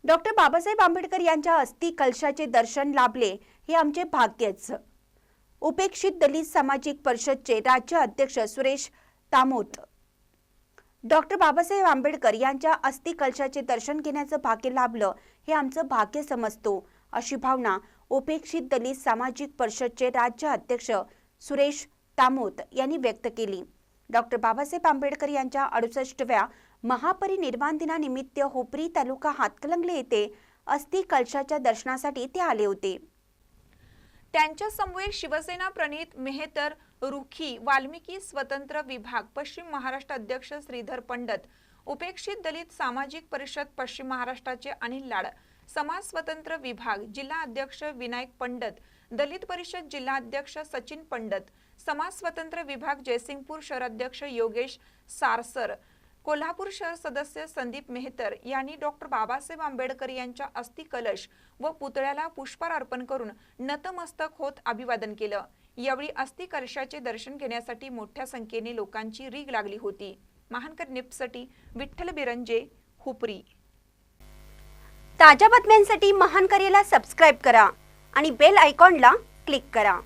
Doctor Babasaheb Ambedkar यांच्या अस्थि कलशाचे दर्शन लाभले हे आमचे भाग्यच। उपेक्षित दलित सामाजिक परिषदचे राज्य अध्यक्ष सुरेश तामोत। डॉक्टर बाबासाहेब आंबेडकर यांच्या अस्थि कलशाचे दर्शन घेण्याचं भाग्य लाभलं हे आमचं भाग्य समजतो, अशी भावना उपेक्षित दलित सामाजिक परिषदचे राज्य अध्यक्ष सुरेश तामोत यांनी व्यक्त केली। डॉक्टर बाबासाहेब आंबेडकर यांच्या 68व्या महापरिनिर्वाण दिनानिमित्त हुपरी तालुका हातकणंगले येथे अस्थि कलशाच्या दर्शनासाठी ते आले होते। त्यांच्या समवेत शिवसेना प्रणित मेहतर रुखी वाल्मिकी स्वतंत्र विभाग पश्चिम महाराष्ट्र अध्यक्ष श्रीधर पंडित, उपेक्षित दलित सामाजिक परिषद पश्चिम महाराष्ट्राचे अनिल लाड, समाज स्वतंत्र विभाग जिल्हा अध्यक्ष विनायक पंडित, दलित परिषद जिल्हा अध्यक्ष सचिन पंडित, समाज स्वतंत्र विभाग जयसिंगपूर शहराध्यक्ष योगेश सारसर, कोल्हापूर शहर सदस्य संदीप मेहतर यांनी डॉक्टर बाबासाहेब आंबेडकर यांच्या अस्थि कलश व पुतळ्याला पुष्पहार अर्पण करून नतमस्तक होत अभिवादन केलं। यावेळी अस्थि कलशाचे दर्शन घेण्यासाठी मोठ्या संख्येने लोकांची रीघ लागली होती। महानकर निप्ससाठी विठ्ठल बिरंजे, हुपरी। ताज्या बातम्यांसाठी महानकरेला सबस्क्राइब करा आणि बेल आयकॉनला क्लिक करा।